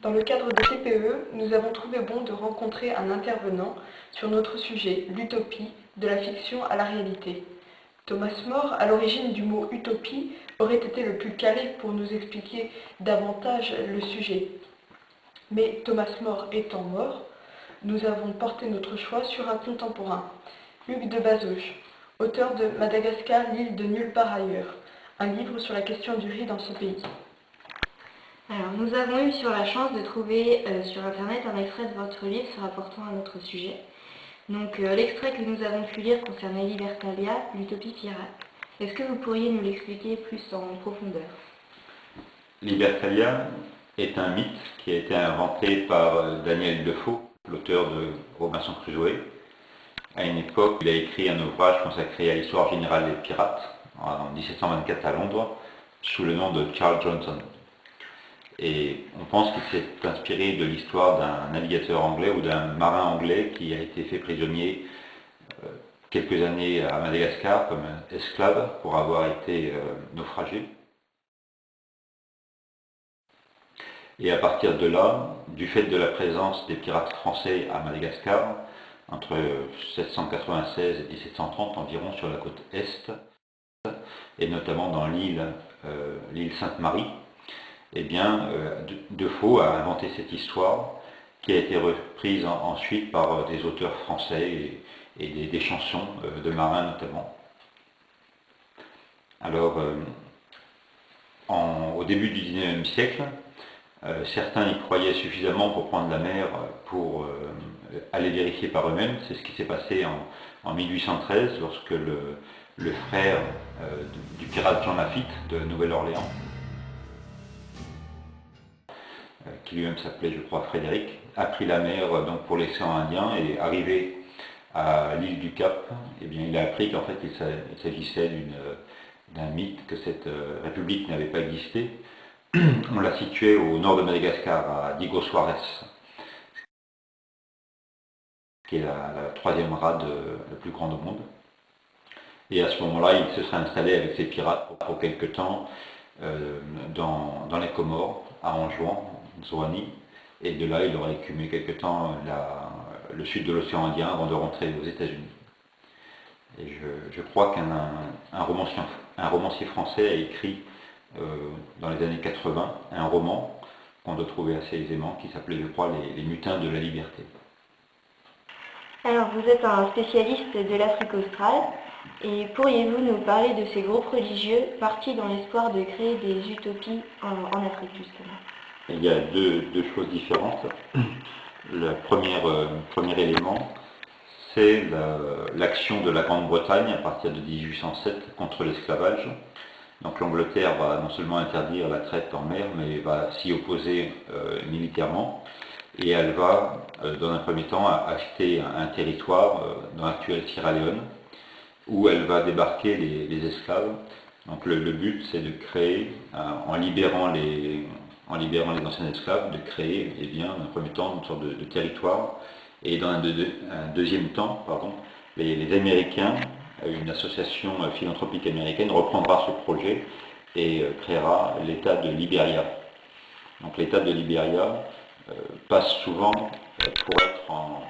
Dans le cadre de TPE, nous avons trouvé bon de rencontrer un intervenant sur notre sujet, l'utopie, de la fiction à la réalité. Thomas More, à l'origine du mot utopie, aurait été le plus calé pour nous expliquer davantage le sujet. Mais Thomas More étant mort, nous avons porté notre choix sur un contemporain, Hugues de Bazouges, auteur de Madagascar, l'île de nulle part ailleurs, un livre sur la question du riz dans ce pays. Alors, nous avons eu sur la chance de trouver sur internet un extrait de votre livre se rapportant à notre sujet. Donc l'extrait que nous avons pu lire concernait Libertalia, l'utopie pirate. Est-ce que vous pourriez nous l'expliquer plus en profondeur? Libertalia est un mythe qui a été inventé par Daniel Defoe, l'auteur de Robinson Crusoe. À une époque, il a écrit un ouvrage consacré à l'histoire générale des pirates, en 1724 à Londres, sous le nom de Charles Johnson. Et on pense qu'il s'est inspiré de l'histoire d'un navigateur anglais ou d'un marin anglais qui a été fait prisonnier quelques années à Madagascar comme esclave pour avoir été naufragé. Et à partir de là, du fait de la présence des pirates français à Madagascar, entre 1796 et 1730 environ sur la côte est, et notamment dans l'île Sainte-Marie, eh bien, Defoe a inventé cette histoire qui a été reprise ensuite par des auteurs français et des chansons de marins notamment. Alors, au début du XIXe siècle, certains y croyaient suffisamment pour prendre la mer pour aller vérifier par eux-mêmes. C'est ce qui s'est passé en 1813 lorsque le frère du pirate Jean Lafitte de Nouvelle-Orléans, qui lui-même s'appelait, je crois, Frédéric, a pris la mer donc, pour l'océan Indien et arrivé à l'île du Cap, eh bien, il a appris qu'en fait il s'agissait d'un mythe, que cette république n'avait pas existé. On l'a située au nord de Madagascar, à Diego Suarez, qui est la troisième rade la plus grande au monde. Et à ce moment-là, il se serait installé avec ses pirates pour quelque temps dans les Comores, à Anjouan, Zouani, et de là il aurait écumé quelque temps le sud de l'océan Indien avant de rentrer aux États-Unis. Et je crois qu'un romancier français a écrit dans les années 80 un roman qu'on doit trouver assez aisément qui s'appelait, je crois, Les mutins de la liberté. Alors, vous êtes un spécialiste de l'Afrique australe, et pourriez-vous nous parler de ces groupes religieux partis dans l'espoir de créer des utopies en Afrique, justement? Il y a deux choses différentes. Le premier élément, c'est l'action de la Grande-Bretagne à partir de 1807 contre l'esclavage. Donc l'Angleterre va non seulement interdire la traite en mer, mais va s'y opposer militairement. Et elle va, dans un premier temps, acheter un territoire dans l'actuelle Sierra Leone, où elle va débarquer les esclaves. Donc le but, c'est de créer, en libérant les anciens esclaves, de créer, eh bien, dans un premier temps, une sorte de territoire. Et dans un deuxième temps, les Américains, une association philanthropique américaine, reprendra ce projet et créera l'État de Libéria. Donc l'État de Libéria passe souvent pour être en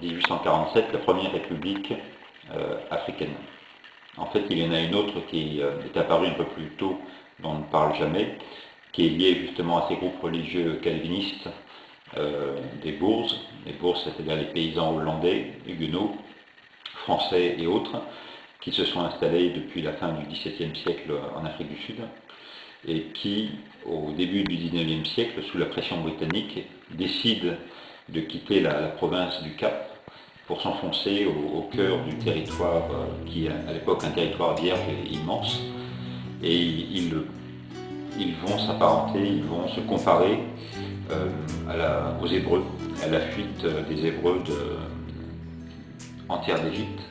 1847 la première république africaine. En fait, il y en a une autre qui est apparue un peu plus tôt, dont on ne parle jamais, qui est liée justement à ces groupes religieux calvinistes des Boers. Les Boers, c'est-à-dire les paysans hollandais, huguenots, français et autres, qui se sont installés depuis la fin du XVIIe siècle en Afrique du Sud, et qui, au début du XIXe siècle, sous la pression britannique, décident de quitter la province du Cap pour s'enfoncer au cœur du territoire qui est à l'époque un territoire vierge et immense, et ils vont s'apparenter, ils vont se comparer aux Hébreux, à la fuite des Hébreux en terre d'Égypte.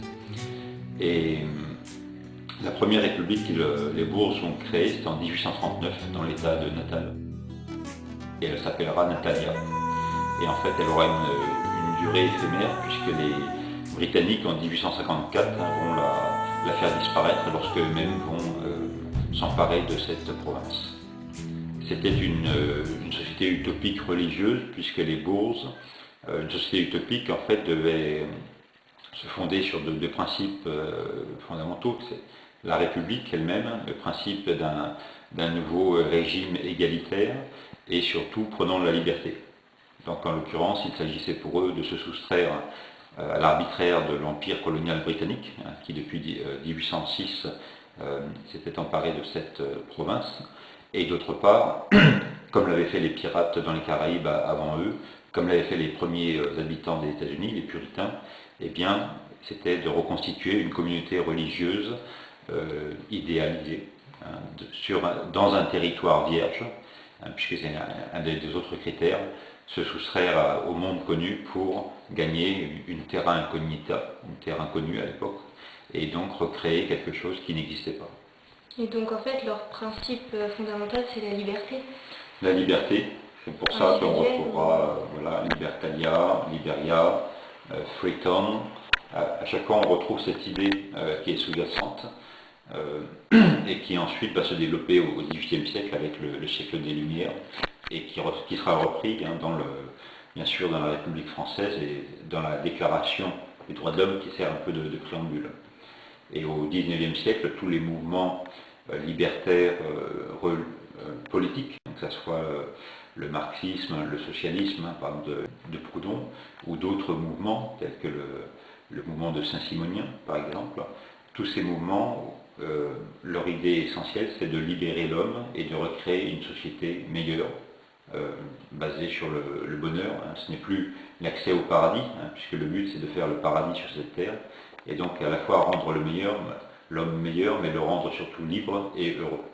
Et la première république que les Boers ont créée, c'était en 1839 dans l'état de Natal. Et elle s'appellera Natalia. Et en fait, elle aura une durée éphémère puisque les Britanniques en 1854 vont la faire disparaître lorsque eux-mêmes vont s'emparer de cette province. c'était une société utopique religieuse, puisque les bourses, une société utopique en fait devait se fonder sur deux principes fondamentaux. C'est la République elle-même, le principe d'un nouveau régime égalitaire et surtout prenant la liberté. Donc en l'occurrence, il s'agissait pour eux de se soustraire à l'arbitraire de l'empire colonial britannique, qui depuis 1806 s'était emparé de cette province, et d'autre part, comme l'avaient fait les pirates dans les Caraïbes avant eux, comme l'avaient fait les premiers habitants des États-Unis, les puritains, eh bien, c'était de reconstituer une communauté religieuse idéalisée dans un territoire vierge, puisque c'est un des autres critères, se soustraire au monde connu pour gagner une terra incognita, une terre inconnue à l'époque, et donc recréer quelque chose qui n'existait pas. Et donc en fait, leur principe fondamental, c'est la liberté. La liberté, c'est pour ça qu'on retrouvera Libertalia, Liberia, Freetown. À chaque fois, on retrouve cette idée qui est sous-jacente et qui ensuite va se développer au XVIIIe siècle avec le siècle des Lumières et qui sera repris bien sûr dans la République française et dans la Déclaration des droits de l'homme qui sert un peu de préambule. Et au XIXe siècle, tous les mouvements libertaires politiques, que ce soit le marxisme, le socialisme, par exemple de Proudhon, ou d'autres mouvements, tels que le mouvement de Saint-Simonien, par exemple, tous ces mouvements, leur idée essentielle, c'est de libérer l'homme et de recréer une société meilleure, basée sur le bonheur. Ce n'est plus l'accès au paradis, puisque le but c'est de faire le paradis sur cette terre, et donc à la fois rendre l'homme meilleur, mais le rendre surtout libre et heureux.